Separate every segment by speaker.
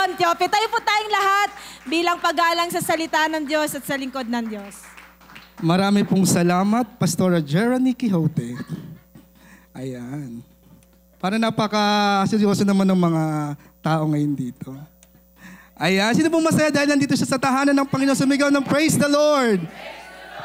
Speaker 1: Antiope, tayo po tayong lahat bilang paggalang sa salita ng Diyos at sa lingkod ng Diyos.
Speaker 2: Marami pong salamat, Pastora Jeremy Quixote. Ayan. Para napaka-seryoso naman ng mga tao ngayon dito. Ayan. Sino pong masaya dahil nandito siya sa tahanan ng Panginoon? Sumigaw ng Praise the Lord.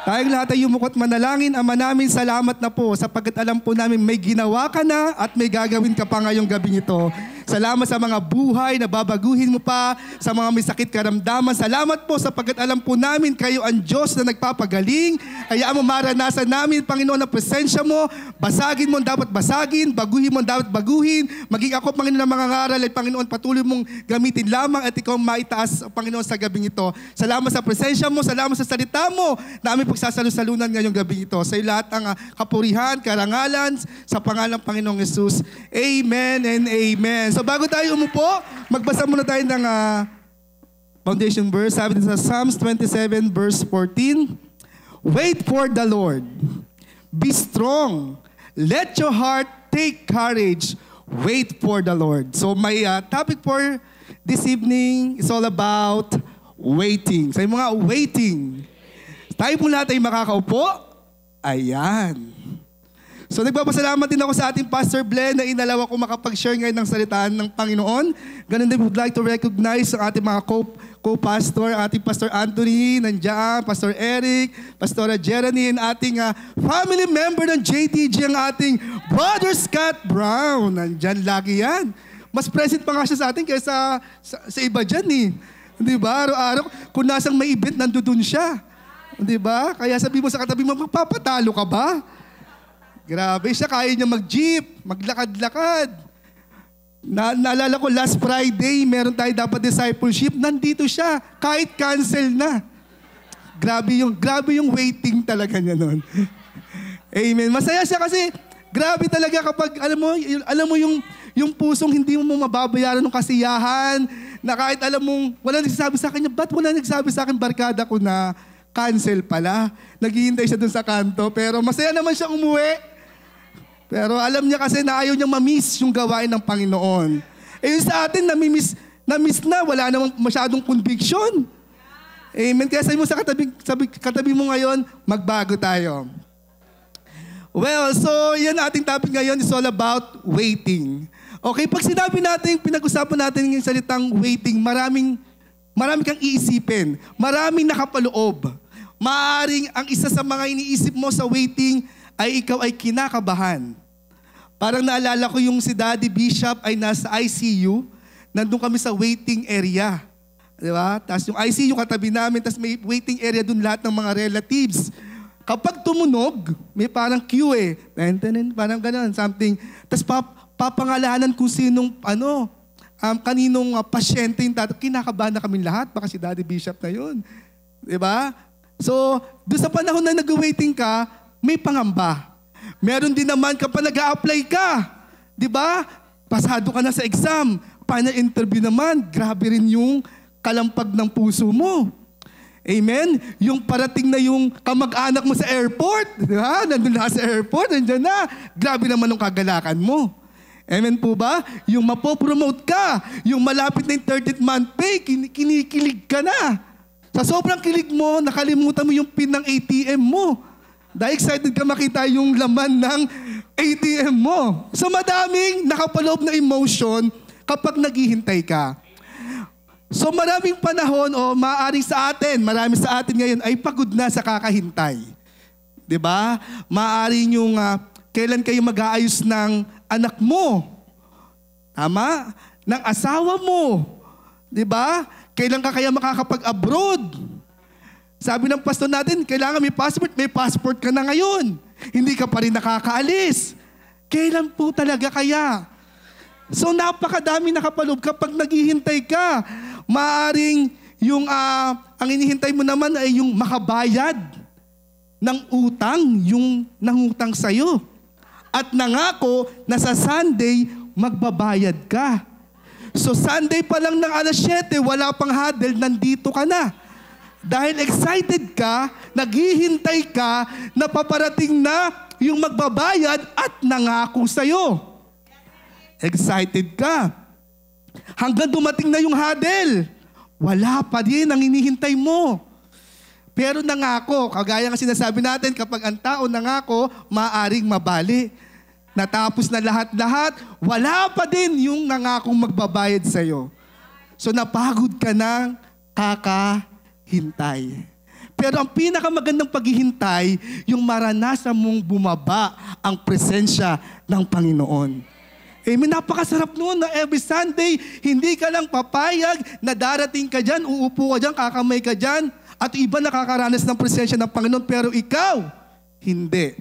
Speaker 2: Tayong lahat ay yumukot manalangin. Ama namin, salamat na po sapagkat alam po namin may ginawa ka na at may gagawin ka pa ngayong gabing ito. Salamat sa mga buhay na babaguhin mo pa, sa mga may sakit karamdaman. Salamat po sapagkat alam po namin kayo ang Diyos na nagpapagaling. Hayaan mo maranasan namin, Panginoon, ang presensya mo. Basagin mo ang dapat basagin, baguhin mo ang dapat baguhin. Maging ako, Panginoon, ng mga ngaral ay, Panginoon, patuloy mong gamitin lamang at ikaw maitaas, Panginoon, sa gabing ito. Salamat sa presensya mo, salamat sa salita mo na aming pagsasalusalunan ngayong gabing ito. Sa iyo lahat ang kapurihan, karangalan, sa pangalang Panginoong Yesus. Amen and amen. So bago tayo umupo, magbasa muna tayo ng foundation verse. Sabi din sa Psalms 27 verse 14, wait for the Lord. Be strong. Let your heart take courage. Wait for the Lord. So my topic for this evening is all about waiting. Sabi mo nga, waiting. Tayo po lahat ay makakaupo. Ayan. So nagpapasalamat din ako sa ating Pastor Glenn na inalaw ako makapag-share ngayon ng salitaan ng Panginoon. Ganun din, would like to recognize ang ating mga co-pastor, ating Pastor Anthony, nandiyan, Pastor Eric, Pastora Jeremy, and ating family member ng JTG, ang ating Brother Scott Brown. Nandiyan lagi yan. Mas present pa nga siya sa atin kaysa sa iba dyan eh. Di ba? Araw-araw, kung nasang may event, nandoon siya. Di ba? Kaya sabi mo sa katabi mo, magpapatalo ka ba? Grabe siya, kaya niya mag-jeep, maglakad-lakad. Naalala ko, last Friday, meron tayo dapat discipleship, nandito siya, kahit cancel na. Grabe yung waiting talaga niya nun. Amen. Masaya siya kasi, grabe talaga kapag, alam mo yung pusong hindi mo mababayaran ng kasiyahan, na kahit alam mong, wala nagsasabi sa kanya, ba't wala nagsabi sa akin, barkada ko na, cancel pala. Naghihintay siya dun sa kanto, pero masaya naman siya umuwi. Pero alam niya kasi na ayaw niyang ma-miss yung gawain ng Panginoon. Eh yung sa atin, na-miss na, wala namang masyadong conviction. Amen. Kaya sabi mo sa katabi mo ngayon, magbago tayo. Well, so yan ating topic ngayon is all about waiting. Okay, pag sinabi natin, pinag-usapan natin yung salitang waiting, marami kang iisipin. Maraming nakapaloob. Maaring ang isa sa mga iniisip mo sa waiting ay ikaw ay kinakabahan. Parang naalala ko yung si Daddy Bishop ay nasa ICU, nandun kami sa waiting area. Di ba? Tapos yung ICU katabi namin, tapos may waiting area dun lahat ng mga relatives. Kapag tumunog, may parang queue eh. Parang gano'n, something. Tapos papangalanan kung sinong, kaninong pasyente yung kinakabahan na kami lahat, baka si Daddy Bishop na yun. Di ba? So, doon sa panahon na nag-waiting ka, may pangamba. Meron din naman kapag nag-a-apply ka. Di ba? Pasado ka na sa exam. Final interview naman, grabe rin yung kalampag ng puso mo. Amen? Yung parating na yung kamag-anak mo sa airport. Di ba? Nandun na sa airport, nandun na. Grabe naman yung kagalakan mo. Amen po ba? Yung mapopromote ka, yung malapit na yung 30th month pay, kinikilig ka na. Sa sobrang kilig mo, nakalimutan mo yung pin ng ATM mo. Dahil excited ka makita yung laman ng ATM mo. So madaming nakapaloob na emotion kapag naghihintay ka. So maraming panahon maaring sa atin, marami sa atin ngayon ay pagod na sa kakahintay. 'Di ba? Maaring yung kailan kayo mag-aayos ng anak mo. Tama? Ng asawa mo. 'Di ba? Kailan ka kaya makakapag-abroad? Sabi ng pastor natin, kailangan may passport ka na ngayon. Hindi ka pa rin nakakaalis. Kailan po talaga kaya? So napakadami nakapaloob kapag naghihintay ka. Maaring yung ang inihintay mo naman ay yung makabayad ng utang, yung nangutang sa'yo. At nangako na sa Sunday, magbabayad ka. So Sunday pa lang ng alas 7, wala pang huddle, nandito ka na. Dahil excited ka, naghihintay ka, na paparating na yung magbabayad at nangako sa'yo. Excited ka. Hanggang dumating na yung huddle. Wala pa din ang hinihintay mo. Pero nangako, kagaya nga sinasabi natin, kapag ang tao nangako, maaring mabali. Natapos na lahat-lahat, wala pa din yung nangakong magbabayad sa'yo. So napagod ka ng kakahintay. Pero ang pinakamagandang paghihintay, yung maranasan mong bumaba ang presensya ng Panginoon. Amen. Napakasarap noon na every Sunday, hindi ka lang papayag na darating ka dyan, uupo ka dyan, kakamay ka dyan, at iba nakakaranas ng presensya ng Panginoon, pero ikaw, hindi.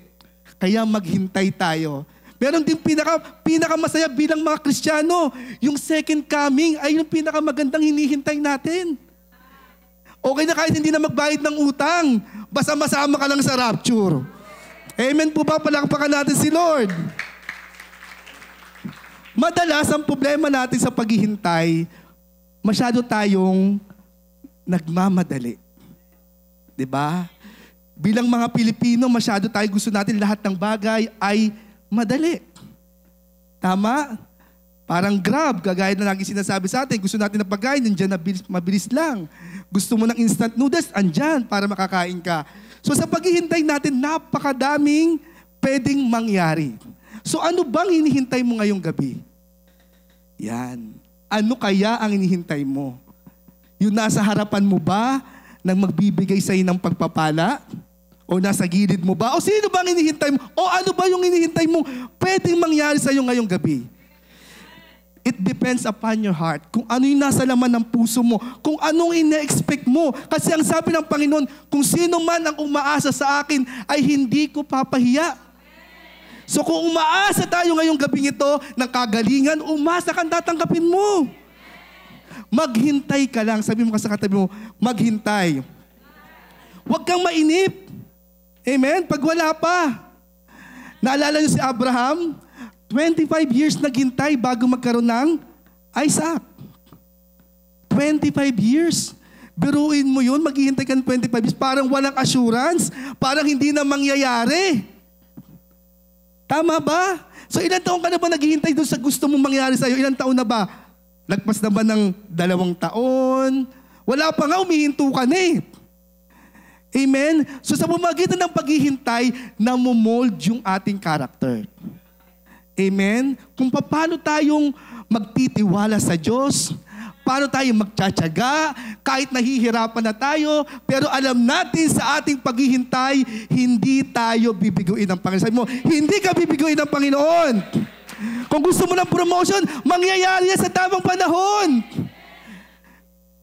Speaker 2: Kaya maghintay tayo. Meron din pinakamasaya bilang mga Kristiyano, yung second coming ay yung pinakamagandang hinihintay natin. Okay na kahit hindi na magbayad ng utang, basta masama ka lang sa rapture. Amen po ba? Palakpakan natin si Lord. Madalas ang problema natin sa paghihintay, masyado tayong nagmamadali. 'Di ba? Bilang mga Pilipino, masyado tayo gusto natin lahat ng bagay ay madali. Tama? Parang Grab, kagaya na lagi sinasabi sa atin, gusto natin na pagkain, nandiyan mabilis lang. Gusto mo ng instant noodles, andyan para makakain ka. So sa paghihintay natin, napakadaming pwedeng mangyari. So ano bang hinihintay mo ngayong gabi? Yan. Ano kaya ang hinihintay mo? Yung nasa harapan mo ba nang magbibigay sa'yo ng pagpapala? O nasa gilid mo ba? O sino ba ang hinihintay mo? O ano ba yung hinihintay mo pwedeng mangyari sa'yo ngayong gabi? It depends upon your heart. Kung ano yung nasa laman ng puso mo. Kung anong ina-expect mo. Kasi ang sabi ng Panginoon, kung sino man ang umaasa sa akin, ay hindi ko papahiya. So kung umaasa tayo ngayong gabing ito ng kagalingan, umasa kang tatanggapin mo. Maghintay ka lang. Sabi mo ka sa katabi mo, maghintay. Huwag kang mainip. Amen? Pag wala pa. Naalala niyo si Abraham? 25 years naghintay bago magkaroon ng Isaac. 25 years. Biruin mo yun, maghihintay ka ng 25 years. Parang walang assurance. Parang hindi na mangyayari. Tama ba? So ilang taon ka na ba naghihintay doon sa gusto mong mangyari sa'yo? Ilang taon na ba? Lagpas na ba ng 2 taon? Wala pa nga, umihinto ka na eh. Amen? So sa pamagitan ng paghihintay, namomold yung ating character. Amen? Kung paano tayong magtitiwala sa Diyos, paano tayo magtsatsaga, kahit nahihirapan na tayo, pero alam natin sa ating paghihintay, hindi tayo bibiguin ng Panginoon. Sabi mo, hindi ka bibiguin ng Panginoon. Kung gusto mo ng promotion, mangyayari yan sa tamang panahon.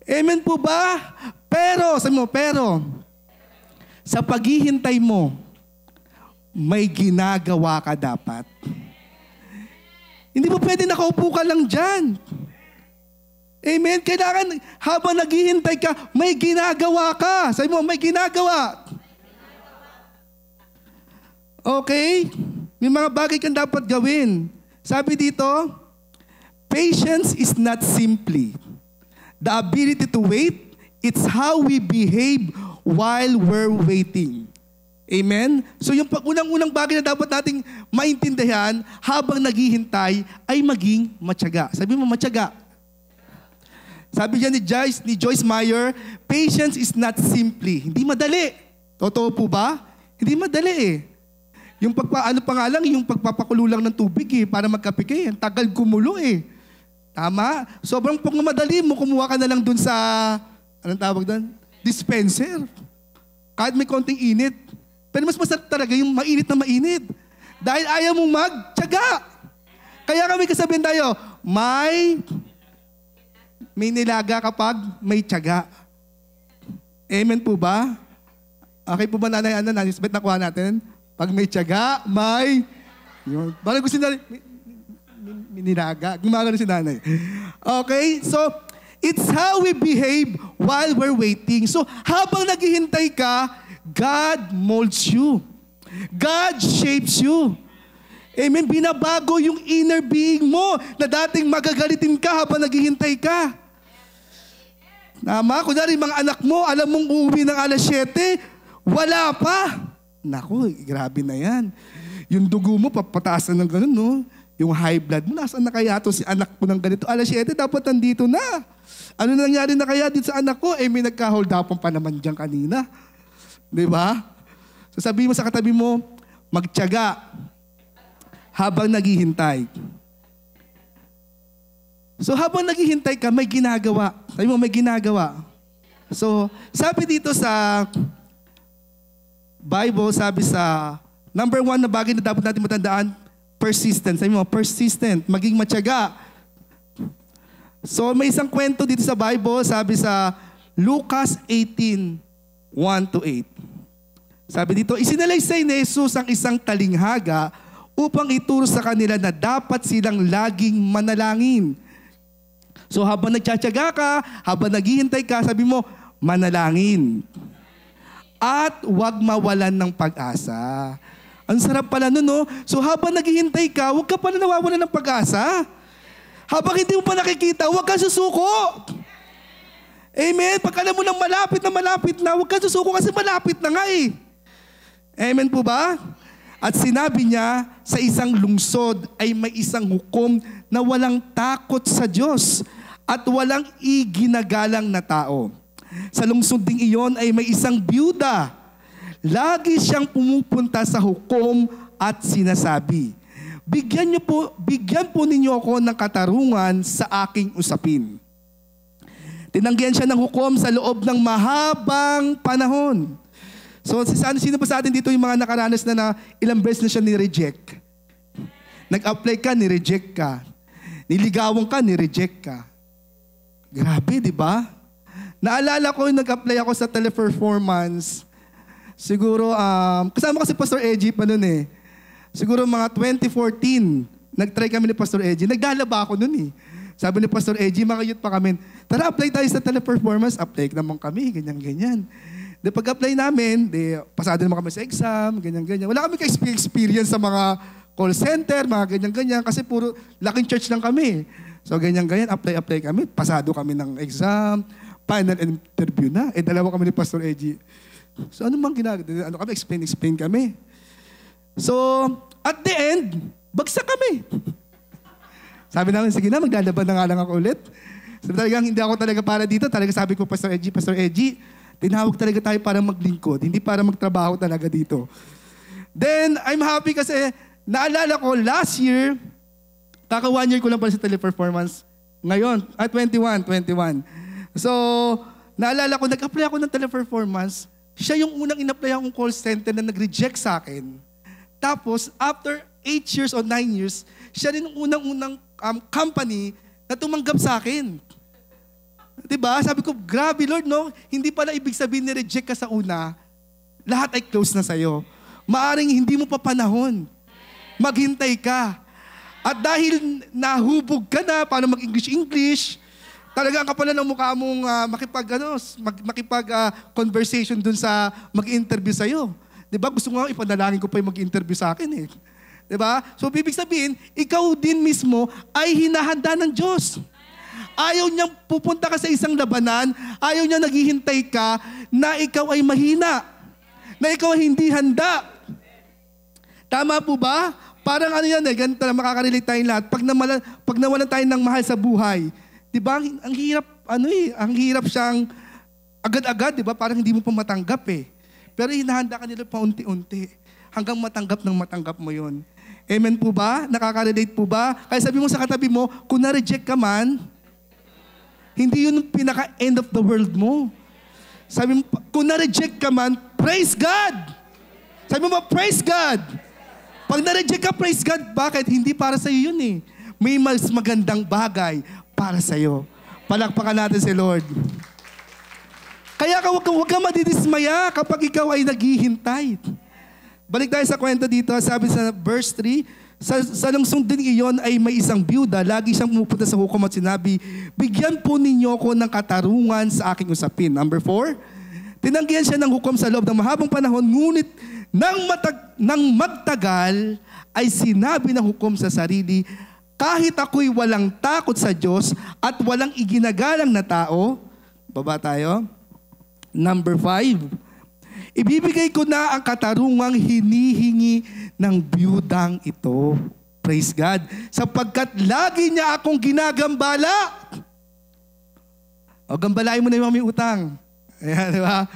Speaker 2: Amen po ba? Pero, sabi mo, sa paghihintay mo, may ginagawa ka dapat. Hindi mo pwede nakaupo ka lang dyan. Amen? Kailangan habang naghihintay ka, may ginagawa ka. Sabi mo, may ginagawa. Okay? May mga bagay kang dapat gawin. Sabi dito, patience is not simply the ability to wait. It's how we behave while we're waiting. Amen? So yung unang-unang bagay na dapat nating maintindihan habang naghihintay ay maging matyaga. Sabi mo, matyaga. Sabi niya ni Joyce Meyer, patience is not simply. Hindi madali. Totoo po ba? Hindi madali eh. Yung yung pagpapakulo lang ng tubig eh, para magkape ka eh. Ang tagal kumulo eh. Tama? Sobrang pag madali mo, kumuha ka na lang dun sa, anong tawag doon? Dispenser. Kahit may konting init. Pero mas masarap talaga yung mainit na mainit. Dahil ayaw mong magtiyaga. Kaya kami kasabihin tayo, may nilaga kapag may tiyaga. Amen po ba? Okay po ba nanay? Nanisbet na kuha natin? Pag may tiyaga, may... Yun. Parang gusto na... May nilaga. Gumagano si nanay. Okay? So, it's how we behave while we're waiting. So, habang naghihintay ka, God molds you. God shapes you. Amen? Binabago yung inner being mo na dating magagalitin ka habang naghihintay ka. Tama? Kunwari, mga anak mo, alam mong uuwi ng alas 7, wala pa. Naku, grabe na yan. Yung dugo mo, papataas na ng ganun, no? Yung high blood mo, nasaan na kaya to si anak ko ng ganito? Alas 7, dapat nandito na. Ano nangyari na kaya dito sa anak ko? May nagka-hold upon pa naman dyan kanina. Di ba? So sabihin mo sa katabi mo, magtiyaga habang naghihintay. So habang naghihintay ka, may ginagawa. Sabi mo, may ginagawa. So sabi dito sa Bible, sabi sa number 1 na bagay na dapat natin matandaan, persistent. Sabi mo, persistent, maging matyaga. So may isang kwento dito sa Bible, sabi sa Lucas 18:1-8. Sabi dito, isinalaysay ni Jesus ang isang talinghaga upang ituro sa kanila na dapat silang laging manalangin. So habang nagtsatsaga ka, habang naghihintay ka, sabi mo, manalangin. At huwag mawalan ng pag-asa. Ang sarap pala nun, no? So habang naghihintay ka, huwag ka pala nawawalan ng pag-asa. Habang hindi mo pa nakikita, huwag ka susuko. Amen? Pag alam mo nang malapit na, huwag ka susuko kasi malapit na nga eh. Amen po ba? At sinabi niya, sa isang lungsod ay may isang hukom na walang takot sa Diyos at walang iginagalang na tao. Sa lungsod ding iyon ay may isang byuda. Lagi siyang pumupunta sa hukom at sinasabi, bigyan po ninyo ako ng katarungan sa aking usapin. Tinanggihan siya ng hukom sa loob ng mahabang panahon. So, sino pa sa atin dito yung mga nakaranas na ilang beses na siya ni-reject? Nag-apply ka, ni-reject ka. Niligawan ka, ni-reject ka. Grabe, di ba? Naalala ko yung nag-apply ako sa teleperformance. Siguro, kasama kasi Pastor Edgy pa nun eh. Siguro mga 2014, nag-try kami ni Pastor Edgy. Naglalaba ako nun eh. Sabi ni Pastor Edgy, mga youth pa kami, tara apply tayo sa teleperformance. Apply naman kami, ganyan-ganyan. De pag-apply namin, pasado naman kami sa exam, ganyan-ganyan. Wala kami ka-experience sa mga call center, mga ganyan-ganyan, kasi puro laking church lang kami. So ganyan-ganyan, apply kami, pasado kami ng exam, final interview na. Dalawa kami ni Pastor Edgy. So ano mang ginagawa? Ano kami, explain kami. So, at the end, bagsak kami. Sabi namin, sige na, maglalaban na nga lang ako ulit. So talagang hindi ako talaga para dito. Talaga sabi ko, Pastor Edgy, tinawag talaga tayo para maglingkod, hindi para magtrabaho talaga dito. Then, I'm happy kasi naalala ko, last year, kaka 1 year ko lang pala sa teleperformance. Ngayon, 21. So, naalala ko, nag-apply ako ng teleperformance. Siya yung unang in-apply akong call center na nag-reject sa akin. Tapos, after 8 years or 9 years, siya rin yung unang-unang company na tumanggap sa akin. Diba? Sabi ko, grabe Lord, no? Hindi pala ibig sabihin ni-reject ka sa una, lahat ay close na sa'yo. Maaring hindi mo pa panahon. Maghintay ka. At dahil nahubog ka na, paano mag-English, talaga ang kapala ng mukha mong makipag-conversation dun sa mag-interview sa'yo. Diba? Gusto ko nga ipanalangin ko pa yung mag-interview sa akin eh. Diba? So, ibig sabihin, ikaw din mismo ay hinahanda ng Diyos. Ayaw niyang pupunta ka sa isang labanan, ayaw niya naghihintay ka na ikaw ay mahina, na ikaw ay hindi handa. Tama po ba? Parang ano yan eh, ganito na makaka-relate tayong lahat. Pag nawalan tayo ng mahal sa buhay, di ba, ang hirap siyang agad-agad, di ba, parang hindi mo pa matanggap eh. Pero hinahanda ka nila pa unti-unti hanggang matanggap mo yun. Amen po ba? Nakaka-relate po ba? Kaya sabi mo sa katabi mo, kung na-reject ka man, hindi yun yung pinaka-end of the world mo. Sabi mo, kung na-reject ka man, praise God! Sabi mo, praise God! Pag na-reject ka, praise God. Bakit? Hindi para sa'yo yun eh. May mas magandang bagay para sa'yo. Palakpakan natin si Lord. Kaya huwag ka madidismaya kapag ikaw ay naghihintay. Balik tayo sa kwento dito. Sabi sa verse 3, sa lungsod din iyon ay may isang byuda, lagi siyang pumupunta sa hukom at sinabi, bigyan po ninyo ko ng katarungan sa aking usapin. Number 4, tinanggihan siya ng hukom sa loob ng mahabang panahon, ngunit nang magtagal ay sinabi ng hukom sa sarili, kahit ako'y walang takot sa Diyos at walang iginagalang na tao, baba tayo, number 5, ibibigay ko na ang katarungang hinihingi ng byudang ito. Praise God. Sapagkat lagi niya akong ginagambala. O, gambalain mo na yung may utang. Ayan, di ba?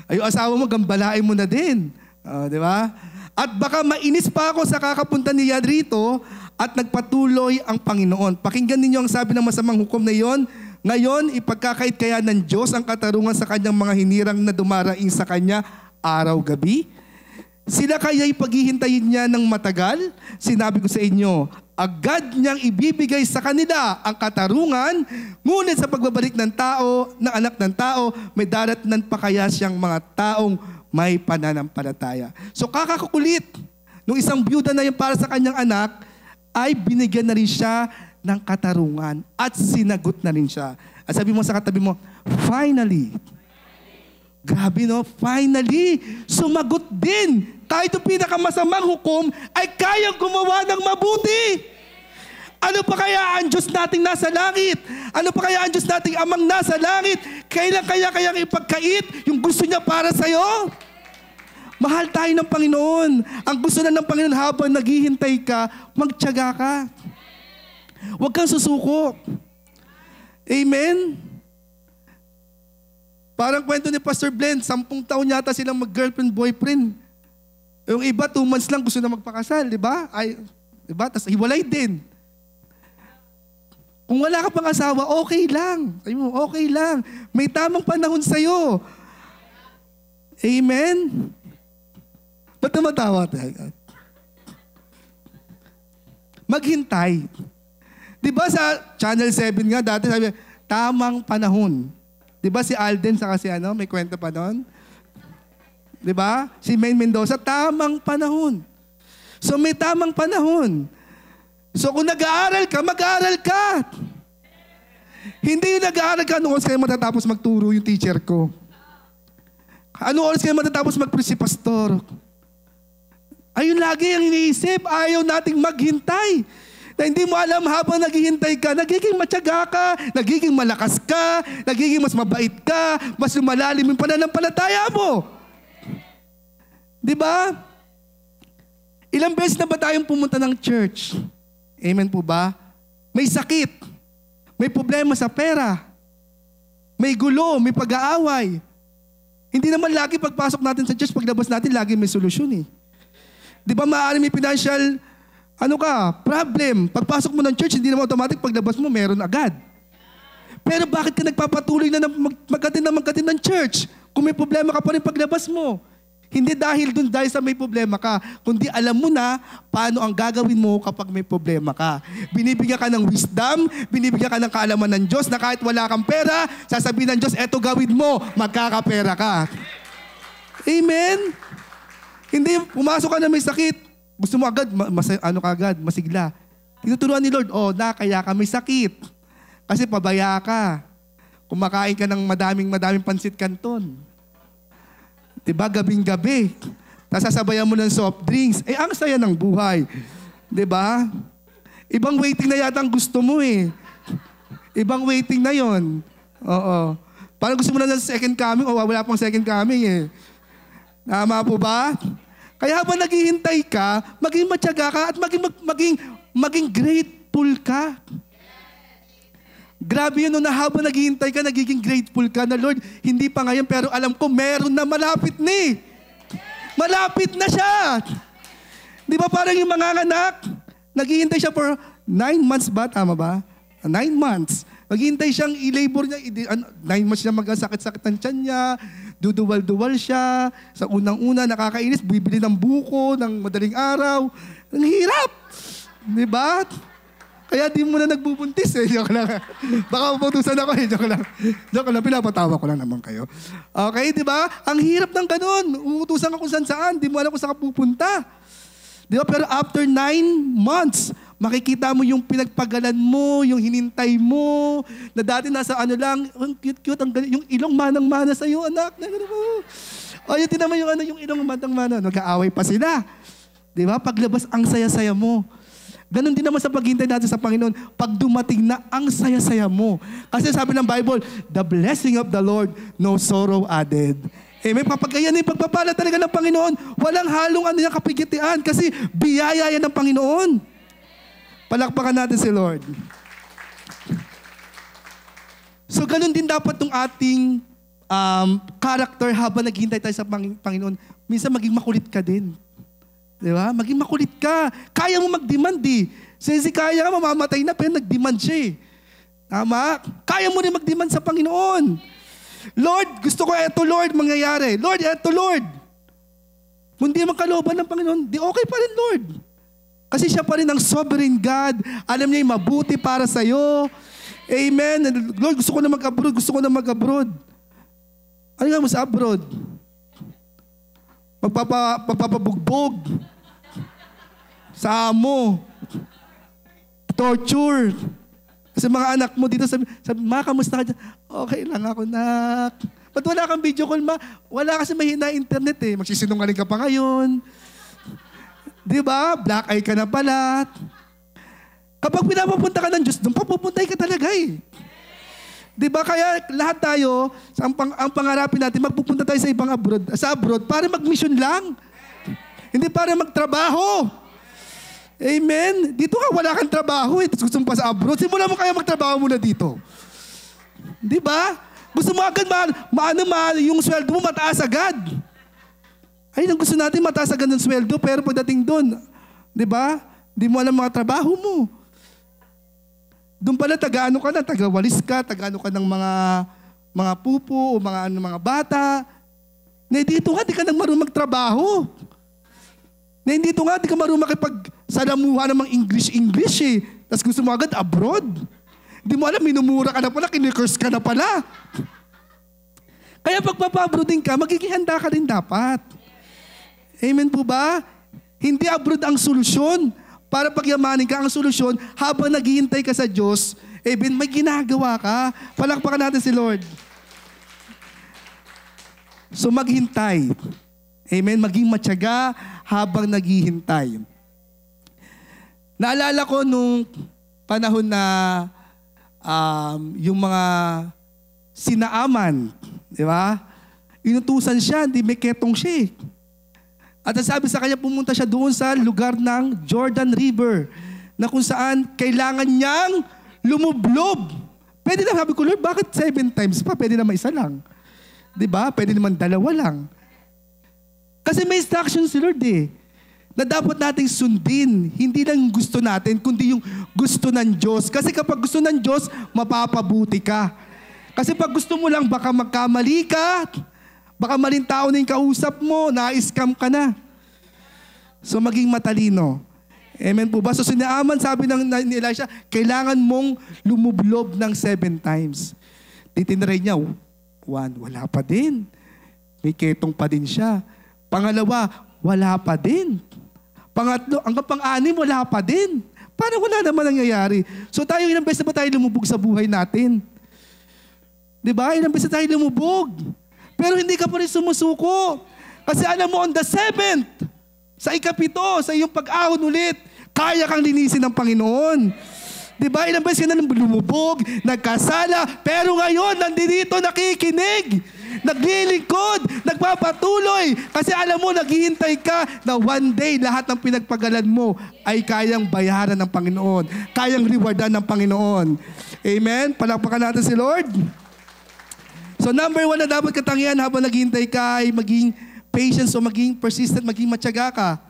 Speaker 2: Ay, yung asawa mo, gambalain mo na din. O, di ba? At baka mainis pa ako sa kakapunta niya rito at nagpatuloy ang Panginoon. Pakinggan ninyo ang sabi ng masamang hukom na iyon. Ngayon, ipagkakait kaya ng Diyos ang katarungan sa kanyang mga hinirang na dumaraing sa kanya araw-gabi? Sila kaya'y paghihintayin niya ng matagal? Sinabi ko sa inyo, agad niyang ibibigay sa kanila ang katarungan, ngunit sa pagbabalik ng tao, ng anak ng tao, may daratnan pa kaya siyang mga taong may pananampalataya. So kakakukulit, nung isang byuda na yung para sa kanyang anak, ay binigyan na rin siya ng katarungan at sinagot na rin siya. At sabi mo sa katabi mo, finally, grabe no, finally, sumagot din. Kahit yung pinakamasamang hukom ay kayang gumawa ng mabuti. Ano pa kaya ang Diyos nating nasa langit? Ano pa kaya ang Diyos nating amang nasa langit? Kailan kayang ipagkait yung gusto niya para sa'yo? Mahal tayo ng Panginoon. Ang gusto na ng Panginoon habang naghihintay ka, magtiyaga ka. Huwag kang susuko. Amen? Parang kwento ni Pastor Glenn, 10 taon yata silang mag-girlfriend, boyfriend. Yung iba, 2 months lang gusto na magpakasal, di ba? Di ba? Tapos hiwalay din. Kung wala ka pang asawa, okay lang. Sabi mo, okay lang. May tamang panahon sa'yo. Amen? Ba't tumatawa tayo? Maghintay. Di ba sa Channel 7 nga, dati sabi, tamang panahon. Di ba si Alden sa kasi may kwento pa doon? Di ba? Si Maine Mendoza, tamang panahon. So may tamang panahon. So kung nag-aaral ka, mag-aaral ka. Hindi yung nag-aaral ka, anong oras kayo matatapos magturo yung teacher ko? Anong oras kayo matatapos magprisi pastor? Ayun lagi ang iniisip, ayaw nating maghintay. Na hindi mo alam habang naghihintay ka, nagiging matyaga ka, nagiging malakas ka, nagiging mas mabait ka, mas lumalalim yung pananampalataya mo. Di ba? Ilang beses na ba tayong pumunta ng church? Amen po ba? May sakit, may problema sa pera, may gulo, may pag-aaway. Hindi naman lagi pagpasok natin sa church, paglabas natin, lagi may solusyon eh. Di ba maaari may financial problem. Pagpasok mo ng church, hindi naman automatic paglabas mo, meron agad. Pero bakit ka nagpapatuloy na magkatin ng church? Kung may problema ka pa rin paglabas mo. Hindi dahil sa may problema ka, kundi alam mo na paano ang gagawin mo kapag may problema ka. Binibigyan ka ng wisdom, binibigyan ka ng kaalaman ng Diyos na kahit wala kang pera, sasabihin ng Diyos, eto gawin mo, magkakapera ka. Amen? Hindi, pumasok ka na may sakit, gusto mo agad, masigla. Tinuturuan ni Lord, kaya ka may sakit. Kasi pabaya ka. Kumakain ka ng madaming pansit canton. Diba, gabing-gabi. Tapos sasabayan mo ng soft drinks. Ang saya ng buhay. Diba? Ibang waiting na yata ang gusto mo eh. Ibang waiting na yon. Oo. Parang gusto mo na ng second coming, wala pang second coming eh. Tama po ba? Kaya habang naghihintay ka, maging matyaga ka at maging grateful ka. Grabe yun, na habang naghihintay ka, nagiging grateful ka na, Lord, hindi pa ngayon, pero alam ko, meron na malapit ni. Malapit na siya. Di ba parang yung mga anak, naghihintay siya for 9 months ba? Tama ba? 9 months. Maghihintay siyang i-labor niya, 9 months siya magkasakit-sakit ng tiyan niya, duduwal-duwal siya. Sa unang-una, nakakainis, bibili ng buko, ng madaling araw. Ang hirap! Di ba? Kaya di mo na nagbubuntis eh. Joke lang. Baka uputusan ako eh. Joke lang. Joke lang. Pinapatawa ko lang naman kayo. Okay, di ba? Ang hirap ng ganun. Uutusan ka kung saan-saan. Di mo alam kung saan ka pupunta. Di ba? Pero after 9 months, makikita mo yung pinagpagalan mo, yung hinintay mo, na dati nasa lang, ang cute-cute, yung ilong manang-mana sa'yo, anak. O, yun naman yung ilong manang-mana. Nag-aaway pa sila. Di ba? Paglabas, ang saya-saya mo. Ganon din naman sa paghintay natin sa Panginoon. Pag dumating na, ang saya-saya mo. Kasi sabi ng Bible, the blessing of the Lord, no sorrow added. Amen. Papagayan yung pagpapala talaga ng Panginoon. Walang halong kapigitian kasi biyaya yan ng Panginoon. Palakpakan natin si Lord. So, ganun din dapat yung ating character habang naghihintay tayo sa Panginoon. Minsan maging makulit ka din. Di ba? Maging makulit ka. Kaya mo mag-demand eh. Si kaya nga, mamamatay na, pero nag-demand siya eh. Tama? Kaya mo rin mag-demand sa Panginoon. Lord, gusto ko eto Lord, mangyayari. Lord, eto Lord. Kung di man kalooban ng Panginoon, di okay pa rin Lord. Kasi siya pa rin ang sovereign God. Alam niya yung mabuti para sa'yo. Amen. Lord, gusto ko na mag-abroad. Gusto ko na mag-abroad. Ano nga mo sa abroad? Magpapabugbog. Sa amo. Torture. Kasi mga anak mo dito sabi, Ma, kamusta ka dyan? Okay lang ako, nak. Ba't wala kang video call, Ma? Wala kasi mahina internet eh. Magsisinungaling ka pa ngayon. Di ba? Black eye ka na pala. Kapag pinapapunta ka ng Diyos, doon papupuntay ka talaga eh. Di ba? Kaya lahat tayo, ang pangarapin natin, magpupunta tayo sa ibang abroad para mag-mission lang. Hindi para magtrabaho. Amen? Dito ka, wala kang trabaho eh. Gusto mo pa sa abroad. Simulan mo kaya magtrabaho muna dito. Di ba? Gusto mo agad yung sweldo mo mataas agad. Ay, ang gusto natin mataas agad ng sweldo, pero pagdating doon, di ba? Di mo alam mga trabaho mo. Doon pala, taga-ano ka na, taga-walis ka, taga-ano ka ng mga pupo o mga bata. Na dito nga, di ka nang marunong magtrabaho. Na dito nga, di ka marunong makipagsalamuha ng mga English eh. Tapos gusto mo agad abroad. Di mo alam, minumura ka na pala, kinikurs ka na pala. Kaya pag papabroadin ka, magiging handa ka rin dapat. Amen po ba? Hindi abroad ang solusyon. Para pagyamanin ka, ang solusyon, habang naghihintay ka sa Diyos, may ginagawa ka. Palakpakan natin si Lord. So maghintay. Amen? Maging matyaga habang naghihintay. Naalala ko nung panahon na yung mga sinaaman, di ba? Inutusan siya, hindi may ketong siya. At sabi sa kanya, pumunta siya doon sa lugar ng Jordan River na kung saan kailangan niyang lumublob. Pwede na, sabi ko, Lord, bakit 7 times pa? Pwede naman isa lang. Diba? Pwede naman 2 lang. Kasi may instructions si Lord eh, na dapat nating sundin. Hindi lang gusto natin, kundi yung gusto ng Diyos. Kasi kapag gusto ng Diyos, mapapabuti ka. Kasi pag gusto mo lang, baka magkamali ka, baka maling tao na yung kausap mo, na-scam ka na. So maging matalino. Amen po ba? So sinaaman, sabi ni Elisha, kailangan mong lumublob ng 7 times. Titinry niya, 1, wala pa din. May ketong pa din siya. Pangalawa, wala pa din. Pangatlo, hanggang pang-anim, wala pa din. Parang wala naman nangyayari. So tayo, ilang beses na ba tayo lumubog sa buhay natin? Diba? Ilang beses na tayo lumubog. Pero hindi ka pa rin sumusuko. Kasi alam mo, on the 7th, sa ika-7, sa iyong pag-ahon ulit, kaya kang linisin ng Panginoon. Diba? Ilang beses ka na lumubog, nagkasala, pero ngayon, nandito nakikinig, naglilingkod, nagpapatuloy. Kasi alam mo, naghihintay ka na one day, lahat ng pinagpagalan mo ay kayang bayaran ng Panginoon. Kayang rewardan ng Panginoon. Amen? Palakpakan natin si Lord. So number 1 na dapat katangian habang naghihintay ka ay maging patient o maging persistent, maging matyaga ka.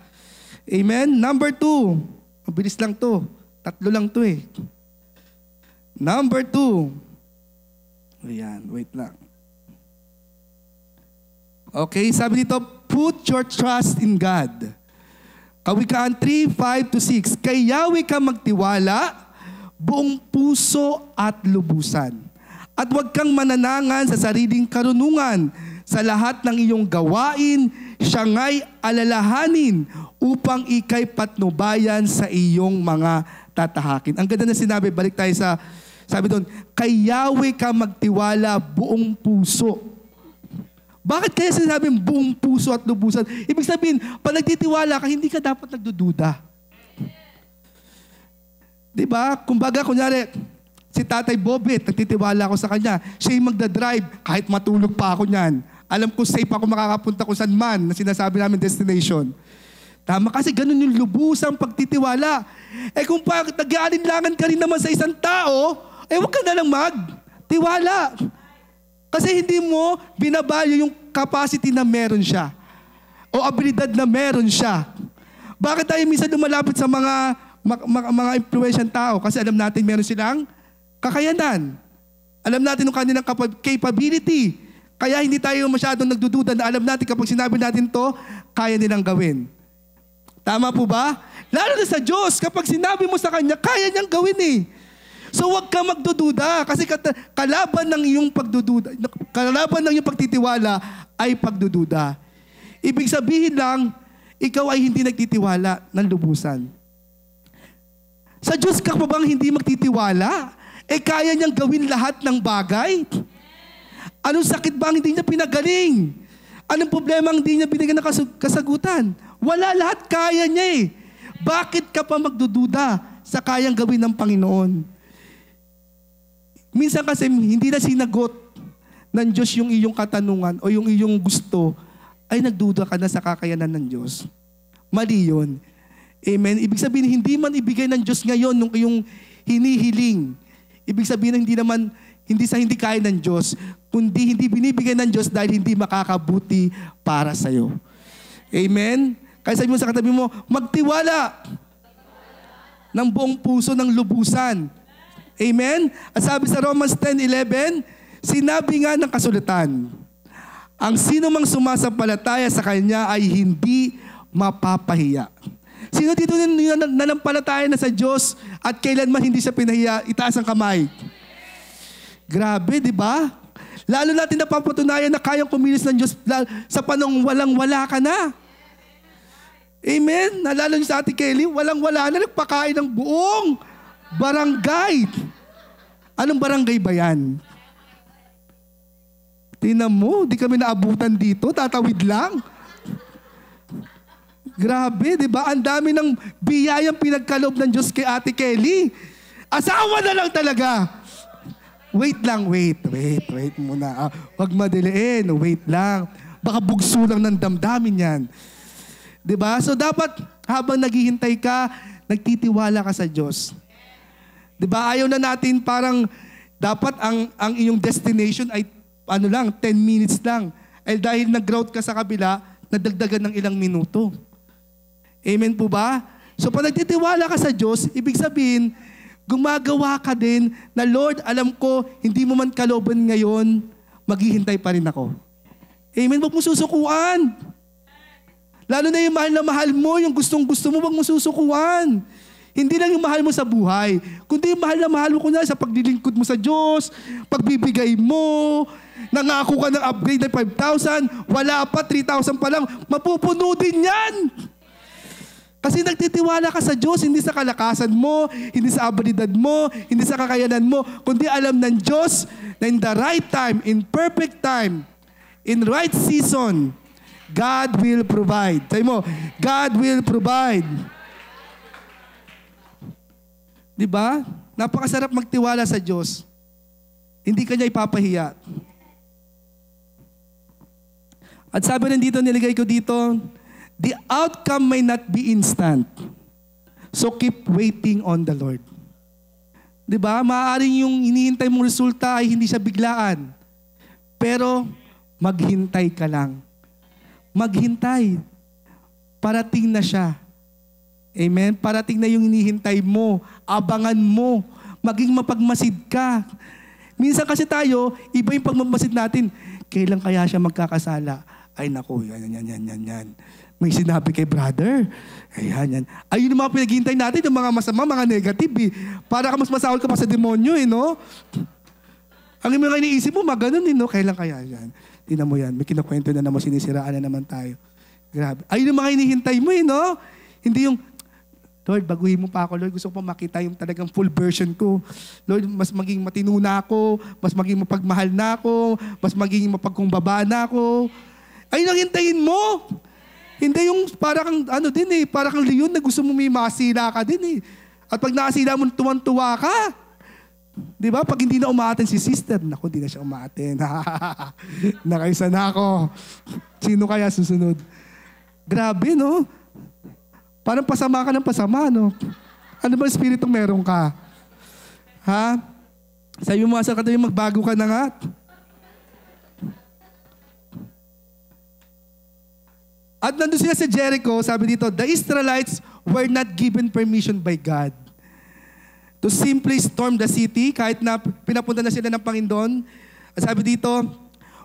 Speaker 2: Amen? Number 2, mabilis lang to. 3 lang to eh. Number 2. Ayan, wait lang. Okay, sabi dito, put your trust in God. Kawikaan 3:5-6. Kay Yahweh ka magtiwala, buong puso at lubusan. At huwag kang mananangan sa sariling karunungan. Sa lahat ng iyong gawain, siya nga'y alalahanin upang ika'y patnubayan sa iyong mga tatahakin. Ang ganda na sinabi, balik tayo sa, sabi doon, kay Yahweh ka magtiwala buong puso. Bakit kaya sinabing buong puso at lubusan? Ibig sabihin, pag nagtitiwala ka, hindi ka dapat nagdududa. Diba? Kumbaga, kunyari, si Tatay Bobet, nagtitiwala ako sa kanya. Siya yung magdadrive, kahit matulog pa ako niyan. Alam ko safe ako makakapunta kung saan man na sinasabi namin destination. Tama, kasi ganun yung lubusang pagtitiwala. Kung nag-aalinlangan ka rin naman sa isang tao, huwag ka na lang magtiwala. Kasi hindi mo binavalue yung capacity na meron siya o abilidad na meron siya. Bakit tayo minsan lumalapit sa mga influential tao? Kasi alam natin meron silang kakayanan. Alam natin yung kanilang capability. Kaya hindi tayo masyadong nagdududa na alam natin kapag sinabi natin to, kaya nilang gawin. Tama po ba? Lalo na sa Diyos, kapag sinabi mo sa Kanya, kaya niyang gawin eh. So huwag ka magdududa kasi kalaban ng iyong pagdududa, kalaban ng iyong pagtitiwala ay pagdududa. Ibig sabihin lang, ikaw ay hindi nagtitiwala ng lubusan. Sa Diyos ka pa bang hindi magtitiwala? Kaya niyang gawin lahat ng bagay? Anong sakit ba ang hindi niya pinagaling? Anong problema ang hindi niya binigyan ng kasagutan? Wala, lahat kaya niya eh. Bakit ka pa magdududa sa kayang gawin ng Panginoon? Minsan kasi hindi na sinagot ng Diyos yung iyong katanungan o yung iyong gusto, ay nagduda ka na sa kakayanan ng Diyos. Mali yun. Amen? Ibig sabihin, hindi man ibigay ng Diyos ngayon nung iyong hinihiling. Ibig sabihin, hindi kaya ng Diyos, kundi hindi binibigay ng Diyos dahil hindi makakabuti para sa'yo. Amen? Kaya sabi mo sa katabi mo, magtiwala ng buong puso ng lubusan. Amen? At sabi sa Romans 10:11, sinabi nga ng kasulatan, ang sino mang sumasampalataya sa Kanya ay hindi mapapahiya. Sino dito nanampalataya na sa Diyos at kailanman hindi siya pinahiya? Itaas ang kamay. Grabe, di ba? Lalo natin napapatunayan na kayang kumilos ng Diyos sa panong walang-wala ka na. Amen? Nalala niyo sa Ate Kelly, walang-wala na, nagpakain ng buong barangay. Anong barangay ba yan? Tingnan mo, di kami naabutan dito, tatawid lang. Grabe, di ba? Ang dami ng biyayang pinagkaloob ng Diyos kay Ate Kelly. Asawa na lang talaga. Wait lang, wait muna. Huwag madiliin, wait lang. Baka bugso lang ng damdamin yan. Diba? So dapat habang naghihintay ka, nagtitiwala ka sa Diyos. Diba? Ayaw na natin parang dapat ang iyong destination ay 10 minutes lang. Dahil nag-route ka sa kabila, nadagdagan ng ilang minuto. Amen po ba? So pag nagtitiwala ka sa Diyos, ibig sabihin, gumagawa ka din na, Lord, alam ko, hindi mo man kalooban ngayon, maghihintay pa rin ako. Amen? Huwag mo susukuan. Lalo na yung mahal na mahal mo, yung gustong-gusto mo, huwag mo susukuan. Hindi lang yung mahal mo sa buhay, kundi yung mahal na mahal mo kunya sa paglilingkod mo sa Diyos, pagbibigay mo, nangako ka ng upgrade na 5,000, wala pa, 3,000 pa lang, mapupuno din yan. Kasi nagtitiwala ka sa Diyos, hindi sa kalakasan mo, hindi sa abilidad mo, hindi sa kakayanan mo, kundi alam ng Diyos na in the right time, in perfect time, in right season, God will provide. Sabi mo, God will provide. Diba? Napakasarap magtiwala sa Diyos. Hindi ka niya ipapahiya. At sabi rin dito, nilagay ko dito, the outcome may not be instant. So keep waiting on the Lord. Diba? Maaaring yung hinihintay mong resulta ay hindi siya biglaan. Pero maghintay ka lang. Maghintay. Parating na siya. Amen? Parating na yung hinihintay mo. Abangan mo. Maging mapagmasid ka. Minsan kasi tayo, iba yung pagmamasid natin. Kailan kaya siya magkakasala? Ay naku, yan. May sinabi kay brother. Ayan, yan. Ayun yung mga pinaghihintay natin, yung mga masama, mga negative eh. Para ka mas masahol ka pa sa demonyo eh, no? Ang mga iniisip mo, maganon eh, no? Kailan kaya yan? Tingnan mo yan, may kinukwento na naman, sinisiraan na naman tayo. Grabe. Ayun yung mga hinihintay mo eh, no? Hindi yung, Lord, baguhin mo pa ako, Lord. Gusto ko pa makita yung talagang full version ko. Lord, mas maging matino na ako, mas maging mapagmahal na ako, mas maging mapagkumbaba na ako. Ayun ang hintayin mo. Hindi yung para kang, para kang leon na gusto mo may masila ka din eh. At pag nakasila mo, tuwan-tuwa ka. Di ba? Pag hindi na umaaten si sister, naku, hindi na siya umaaten. Nakaisa na ako. Sino kaya susunod? Grabe, no? Parang pasama ka ng pasama, no? Ano ba espiritong meron ka? Ha? Sabi mo sa katabi, magbago ka na nga. At nandun sila sa Jericho, sabi dito, the Israelites were not given permission by God to simply storm the city, kahit na pinapunta na sila ng Panginoon. At sabi dito,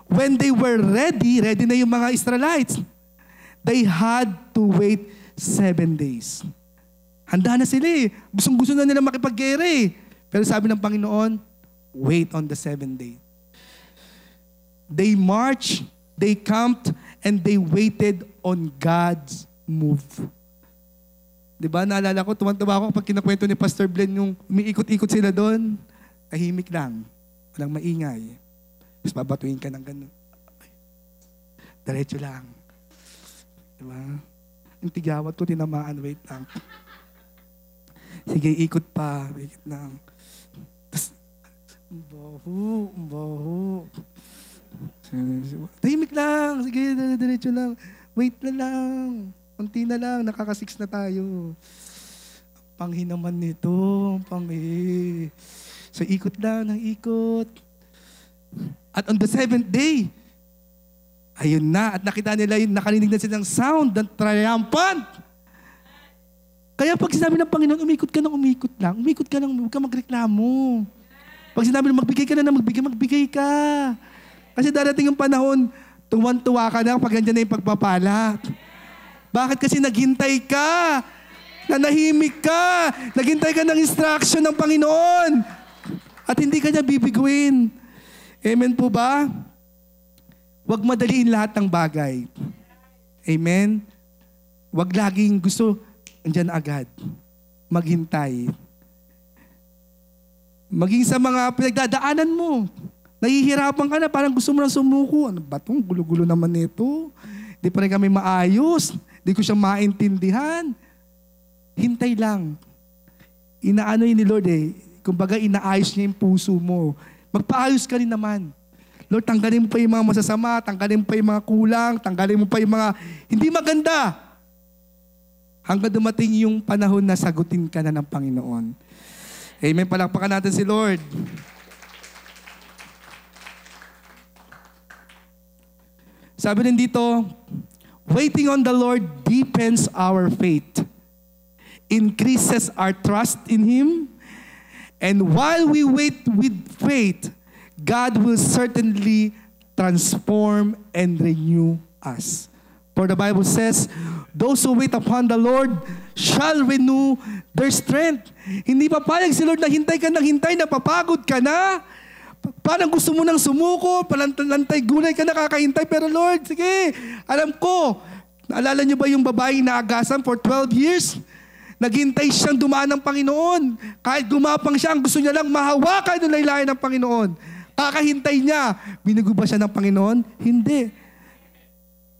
Speaker 2: when they were ready na yung mga Israelites, they had to wait 7 days. Handa na sila eh. Gustong-gusto na nila makipaggera eh. Pero sabi ng Panginoon, wait on the 7th day. They marched, they camped, and they waited on God's move. Diba, naalala ko, tuwan-tuwa ako pag kinakwento ni Pastor Glenn yung umiikot-ikot sila doon. Tahimik lang. Walang maingay. Tapos babatuin ka ng gano'n. Diretso lang. Diba? Yung tigawat ko, tinamaan, wait lang. Sige, ikot pa. Ikot lang. Tapos, baho. Tahimik lang. Sige, diretso lang. Wait na lang. Kunti na lang. Nakaka-6 na tayo. Panghi naman nito. Panghi. So, ikot lang ng ikot. At on the 7th day, ayun na. At nakita nila yun, nakarinig na silang sound ng triumphant. Kaya pag sinabi ng Panginoon, umikot ka lang, umikot lang. Umikot ka lang, huwag ka magreklamo. Pag sinabi ng magbigay ka na, magbigay ka. Kasi darating yung panahon, tuwan-tuwa ka na pag nandiyan na yung pagpapala. Bakit? Kasi naghintay ka. Nanahimik ka. Naghintay ka ng instruction ng Panginoon. At hindi ka niya bibiguin. Amen po ba? Huwag madaliin lahat ng bagay. Amen? Huwag laging gusto, andyan agad. Maghintay. Maging sa mga pinagdadaanan mo. Nahihirapan ka na, parang gusto mo na sumuko. Ano ba itong gulo-gulo naman nito? Di pa rin kami maayos. Di ko siya maintindihan. Hintay lang. Inaano yun ni Lord eh. Kumbaga inaayos niya yung puso mo. Magpaayos ka rin naman. Lord, tanggalin mo pa yung mga masasama, tanggalin mo pa yung mga kulang, tanggalin mo pa yung mga hindi maganda. Hanggang dumating yung panahon na sagutin ka na ng Panginoon. Amen. Palakpakan natin si Lord. Sabi rin dito, waiting on the Lord deepens our faith, increases our trust in Him, and while we wait with faith, God will certainly transform and renew us. For the Bible says, those who wait upon the Lord shall renew their strength. Hindi pa payag si Lord na hintay ka ng hintay, napapagod ka na. Parang gusto mo nang sumuko, palantay gulay ka na kakahintay. Pero Lord, sige, alam ko. Naalala niyo ba yung babaeng naagasan for 12 years? Naghintay siyang dumaan ng Panginoon. Kahit gumapang siya, ang gusto niya lang mahawakan yung laylayan ng Panginoon. Kakahintay niya. Binago ba siya ng Panginoon? Hindi.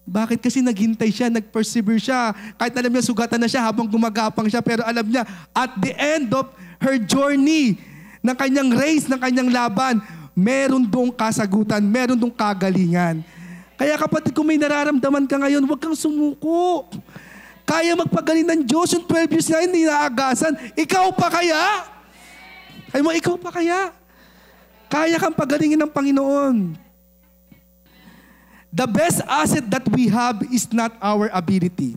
Speaker 2: Bakit? Kasi naghintay siya, nag-persevere siya. Kahit alam niya, sugatan na siya habang gumagapang siya. Pero alam niya, at the end of her journey, ng kanyang race, ng kanyang laban, meron dong kasagutan, meron dong kagalingan. Kaya kapatid, kung may nararamdaman ka ngayon, huwag kang sumuko. Kaya magpagaling ng Diyos yung 12 years na hindi naagasan. Ikaw pa kaya? Kaya mo, ikaw pa kaya? Kaya kang pagalingin ng Panginoon. The best asset that we have is not our ability,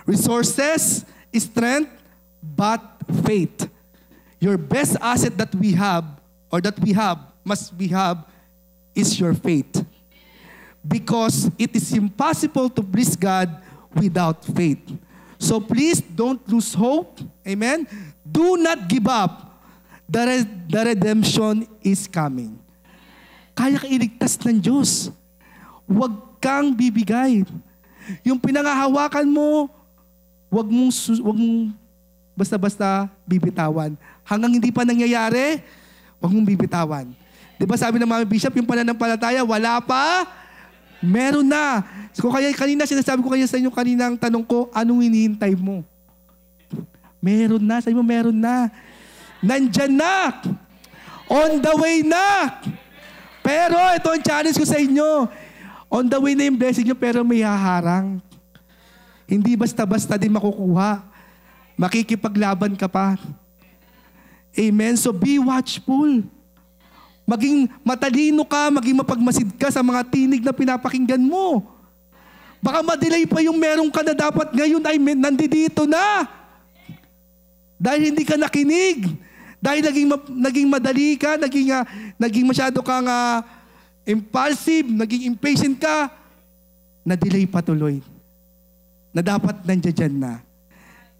Speaker 2: resources, strength, but faith. Your best asset that we have, or that we have, is your faith. Because it is impossible to please God without faith. So please don't lose hope. Amen? Do not give up. The redemption is coming. Kaya ka iligtas ng Diyos. Huwag kang bibigay. Yung pinangahawakan mo, huwag mong basta-basta bibitawan. Hanggang hindi pa nangyayari, huwag mong bibitawan. Di ba sabi ng Mami Bishop, yung pananampalataya, wala pa, meron na. So kaya kanina, sinasabi ko kaya sa inyo kaninang tanong ko, anong hinihintay mo? Meron na. Sabi mo, meron na. Nandyan na. On the way na. Pero ito ang challenge ko sa inyo. On the way na yung blessing nyo, pero may haharang. Hindi basta-basta din makukuha. Makikipaglaban ka pa. Amen? So be watchful. Maging matalino ka, maging mapagmasid ka sa mga tinig na pinapakinggan mo. Baka madelay pa yung meron ka na dapat ngayon ay nandito na. Dahil hindi ka nakinig. Dahil naging madali ka, naging masyado kang impulsive, naging impatient ka, na-delay patuloy. Na dapat nandiyan na.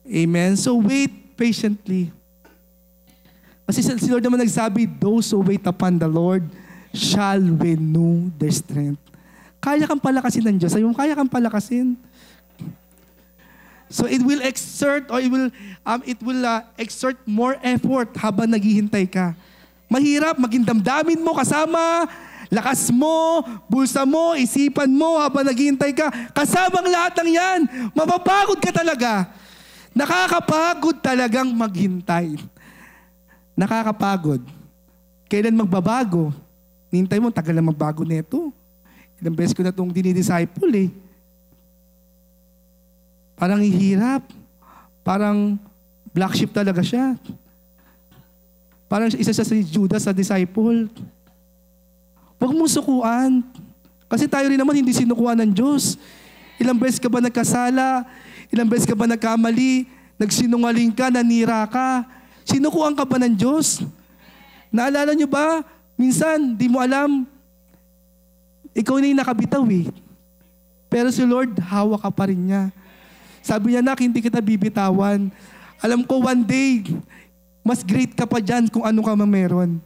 Speaker 2: Amen? So wait patiently. Kasi si Lord naman nagsabi, those who wait upon the Lord shall renew their strength. Kaya kang palakasin ng Diyos. Ayun, kaya kang palakasin. So it will exert or it will exert more effort habang naghihintay ka. Mahirap maging damdamin mo kasama, lakas mo, bulsa mo, isipan mo habang naghihintay ka. Kasama ang lahat ng yan. Mapapagod ka talaga. Nakakapagod talagang maghintay. Nakakapagod. Kailan magbabago? Nintay mo, tagal na magbago nito. Ilang beses ko na itong dinidisciple eh. Parang hirap. Parang black sheep talaga siya. Parang isa siya si Judas sa disciple. Huwag mong sukuan. Kasi tayo rin naman hindi sinukuan ng Diyos. Ilang beses ka ba nagkasala? Ilang beses ka ba nagkamali? Nagsinungaling ka, nanira ka? Sinukuan ka ba ng Diyos? Naalala nyo ba? Minsan, di mo alam, ikaw na yung nakabitaw eh. Pero si Lord, hawak ka pa rin niya. Sabi niya, nak, hindi kita bibitawan. Alam ko, one day, mas great ka pa dyan kung ano ka meron.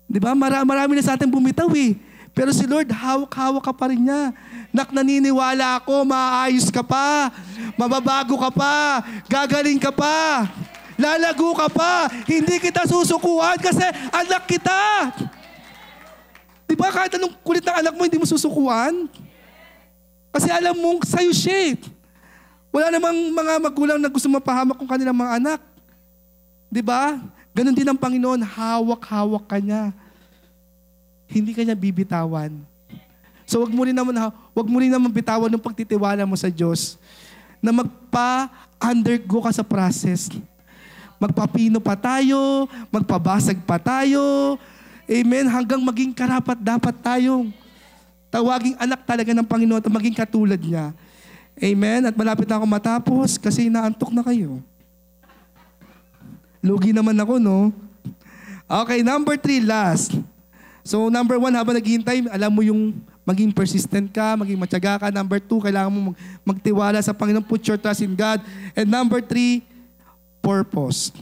Speaker 2: Di ba? Marami na sa atin bumitaw eh. Pero si Lord, hawak-hawak ka pa rin niya. Nak, naniniwala ako, maayos ka pa, mababago ka pa, gagaling ka pa. Lalago ka pa. Hindi kita susukuan kasi anak kita. Di ba kahit anong kulit ng anak mo, hindi mo susukuan? Kasi alam mong sa'yo siya. Wala namang mga magulang na gusto mapahamak kung kanilang mga anak. Di ba? Ganon din ang Panginoon. Hawak-hawak ka niya. Hindi ka niya bibitawan. So wag mo rin naman bitawan ng pagtitiwala mo sa Diyos na magpa-undergo ka sa process. Magpapino pa tayo, magpabasag pa tayo. Amen. Hanggang maging karapat-dapat tayong tawaging anak talaga ng Panginoon at maging katulad niya. Amen. At malapit na ako matapos kasi naantok na kayo. Lugi naman ako, no? Okay, number 3, last. So, number 1, habang naghihintay, alam mo yung maging persistent ka, maging matyaga ka. Number 2, kailangan mo magtiwala sa Panginoon. Put your trust in God. And number 3, purpose.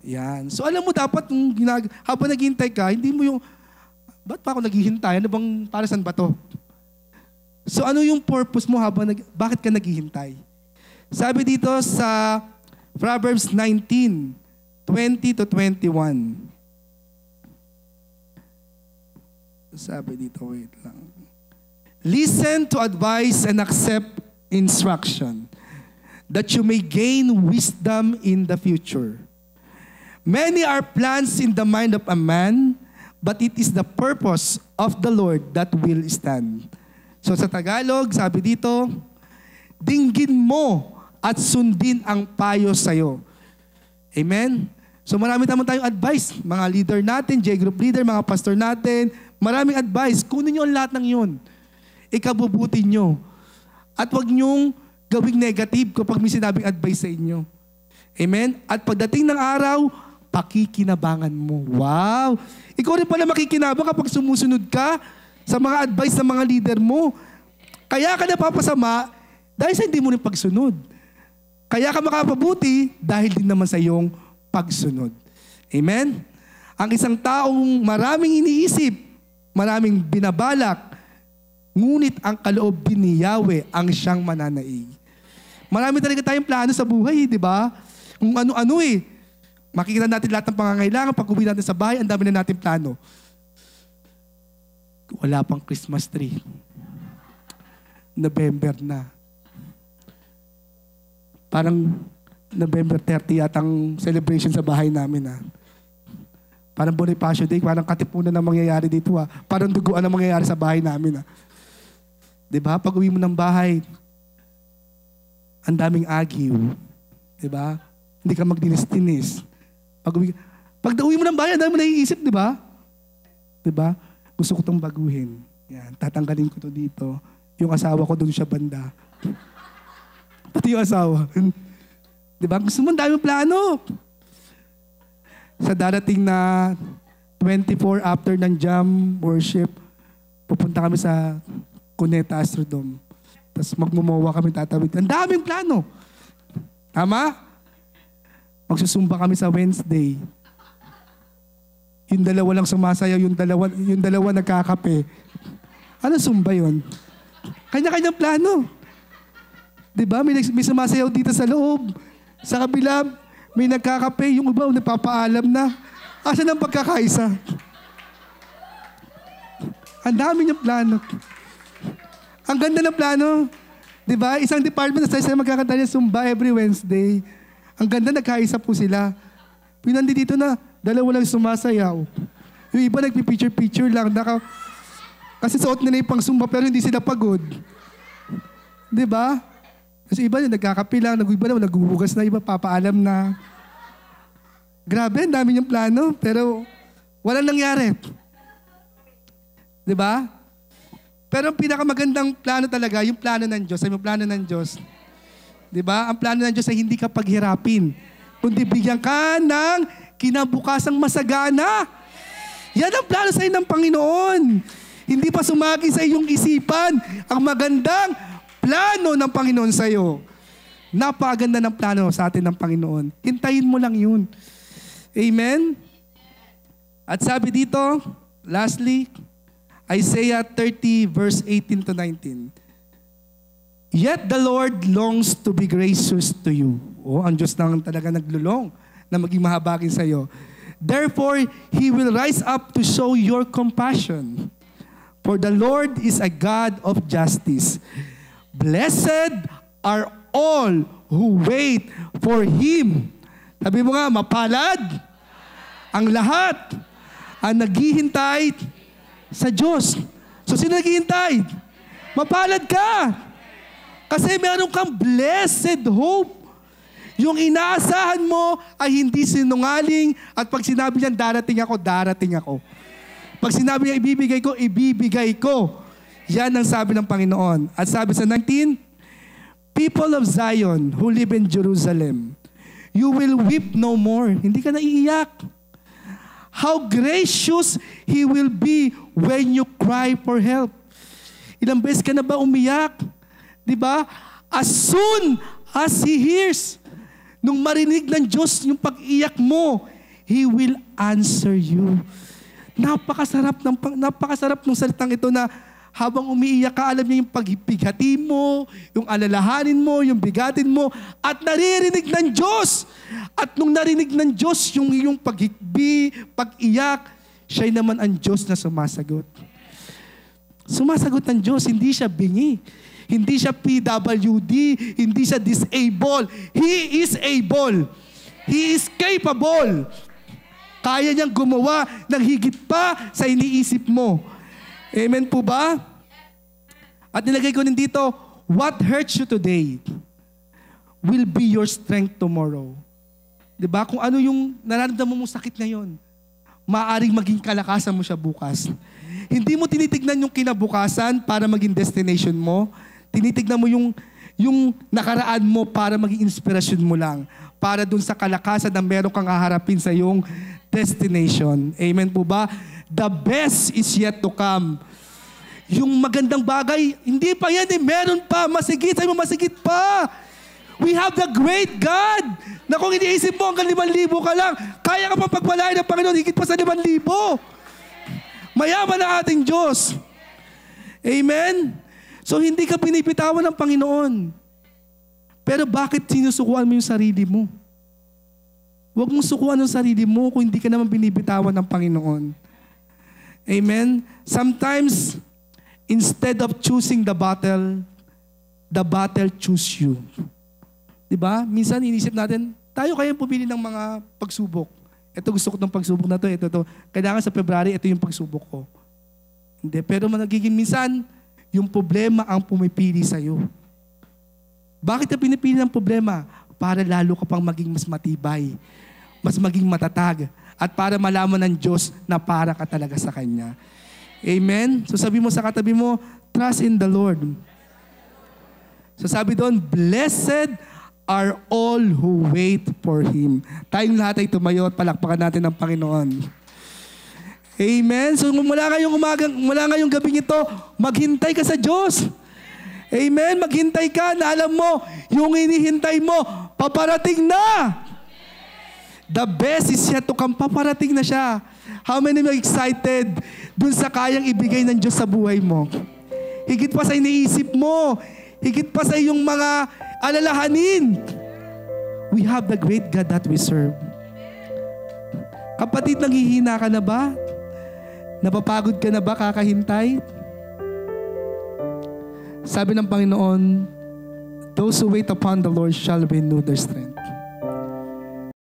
Speaker 2: Yan. So alam mo dapat habang naghihintay ka, hindi mo yung, ba't pa ako naghihintay? Ano bang, para saan ba to? So ano yung purpose mo bakit ka naghihintay? Sabi dito sa Proverbs 19:20-21. Sabi dito, wait lang. Listen to advice and accept instruction, that you may gain wisdom in the future. Many are plans in the mind of a man, but it is the purpose of the Lord that will stand. So sa Tagalog, sabi dito, dinggin mo at sundin ang payo sa'yo. Amen? So marami tayong advice, mga leader natin, J-group leader, mga pastor natin, maraming advice. Kunin nyo ang lahat ng yun. Ikabubutin nyo. At wag nyong gawing negative kapag may sinabing advice sa inyo. Amen? At pagdating ng araw, pakikinabangan mo. Wow! Ikaw rin pala makikinabang kapag sumusunod ka sa mga advice ng mga leader mo. Kaya ka napapasama dahil sa hindi mo rin pagsunod. Kaya ka makapabuti dahil din naman sa iyong pagsunod. Amen? Ang isang taong maraming iniisip, maraming binabalak, ngunit ang kaloob din ni Yahweh ang siyang mananaig. Marami talaga tayong plano sa buhay, di ba? Kung ano-ano eh. Makikita natin lahat ng pangangailangan. Pag uwi natin sa bahay, ang dami na natin plano. Wala pang Christmas tree. November na. Parang November 30 yatang celebration sa bahay namin. Parang Bonifacio Day, parang katipunan na mangyayari dito. Parang duguan na mangyayari sa bahay namin. Di ba? Pag uwi mo ng bahay, ang daming agiw. Diba? Hindi ka magdinis-dinis. Pag nauwi mo ng bayan, dahil mo naiisip, di ba? Diba? Gusto ko itong baguhin. Yan, tatanggalin ko to dito. Yung asawa ko doon siya banda. Pati yung asawa. Diba? Gusto mo, ang daming plano. Sa darating na 24 after ng jam worship, pupunta kami sa Cuneta Astrodome. Tapos magmumowa kami, tatawid. Ang daming plano. Tama? Magsusumba kami sa Wednesday. Yung dalawa lang sumasayaw, yung dalawa nagkakape. Ano sumba yun? Kanya-kanyang plano. Diba? May sumasayaw dito sa loob. Sa kabila, may nagkakape. Yung iba, nagpapaalam na. Asan ang pagkakaisa? Ang dami niyang plano. Ang ganda ng plano. Diba? Isang department na sa magkakanta niya Zumba every Wednesday. Ang ganda, nagkaisa po sila. Pinandi dito na, dalawa lang sumasayaw. Yung iba nagpipicture-picture lang. Kasi suot nila yung pang Zumba pero hindi sila pagod. Diba? Kasi iba nagkakape lang, iba na naghuhugas na, iba papaalam na. Grabe, ang dami niyang plano, pero walang nangyari. Diba? Pero ang pinakamagandang plano talaga, yung plano ng Diyos, yung plano ng Diyos. Diba? Ang plano ng Diyos ay hindi ka paghirapin, kundi bigyan ka ng kinabukasang masagana. Yan ang plano sa ng Panginoon. Hindi pa sumagi sa iyong isipan ang magandang plano ng Panginoon sa iyo. Napakaganda ng plano sa atin ng Panginoon. Hintayin mo lang yun. Amen? At sabi dito, lastly, Isaiah 30 verse 18 to 19. Yet the Lord longs to be gracious to you. Ang Diyos lang talaga naglulong na maging mahabagin sa iyo. Therefore, He will rise up to show your compassion. For the Lord is a God of justice. Blessed are all who wait for Him. Sabi mo nga, mapalad ang lahat ang naghihintay sa Diyos. So, sino naghihintay? Mapalad ka. Kasi meron kang blessed hope. Yung inaasahan mo ay hindi sinungaling at pag sinabi niyan, darating ako, darating ako. Pag sinabi niya, ibibigay ko, ibibigay ko. Yan ang sabi ng Panginoon. At sabi sa 19, people of Zion who live in Jerusalem, you will weep no more. Hindi ka naiiyak. How gracious He will be when you cry for help. Ilang beses ka na ba umiyak? Diba? As soon as He hears, nung marinig ng Diyos yung pag-iyak mo, He will answer you. Napakasarap ng salitang ito na habang umiiyak ka, alam niya yung pagpighati mo, yung alalahanin mo, yung bigatin mo, at naririnig ng Diyos. At nung narinig ng Diyos yung iyong paghikbi, pag-iyak, siya'y naman ang Diyos na sumasagot. Sumasagot ng Diyos, hindi siya bingi. Hindi siya PWD, hindi siya disabled. He is able. He is capable. Kaya niyang gumawa ng higit pa sa iniisip mo. Amen po ba? At nilagay ko din dito, what hurts you today will be your strength tomorrow. Diba? Kung ano yung nararamdaman mong sakit ngayon, maaaring maging kalakasan mo siya bukas. Hindi mo tinitignan yung kinabukasan para maging destination mo. Tinitignan mo yung nakaraan mo para maging inspirasyon mo lang. Para dun sa kalakasan na meron kang haharapin sa iyong destination. Amen po ba? The best is yet to come. Yung magandang bagay, hindi pa yan eh. Meron pa. Masigit. Sabi mo, masigit pa. We have the great God na kung iniisip mo hanggang 5,000 ka lang, kaya ka pang pagpalain ng Panginoon, higit pa sa 5,000. Mayaman ang ating Diyos. Amen? So, hindi ka pinipitawan ng Panginoon. Pero bakit sinusukuan mo yung sarili mo? Huwag mong sukuan yung sarili mo kung hindi ka naman binibitawan ng Panginoon. Amen? Sometimes, instead of choosing the battle choose you. Diba? Minsan inisip natin, tayo kaya pumili ng mga pagsubok. Ito gusto ko ng pagsubok na to, ito. Kailangan sa February, ito yung pagsubok ko. Hindi. Pero nagiging minsan, yung problema ang pumipili sa'yo. Bakit ka pinipili ng problema? Para lalo ka pang maging mas matibay, mas maging matatag, at para malaman ng Diyos na para ka talaga sa Kanya. Amen? So sabi mo sa katabi mo, trust in the Lord. So sabi doon, blessed are all who wait for Him. Tayong lahat ay tumayo at palakpakan natin ang Panginoon. Amen? So mula ngayong gabing ito, maghintay ka sa Diyos. Amen? Maghintay ka na alam mo, yung inihintay mo, paparating na. The best is yet to come. Paparating na siya. How many are excited dun sa kayang ibigay ng Diyos sa buhay mo? Higit pa sa iniisip mo. Higit pa sa iyong mga alalahanin. We have the great God that we serve. Kapatid, nanghihina ka na ba? Napapagod ka na ba kakahintay? Sabi ng Panginoon, those who wait upon the Lord shall renew their strength.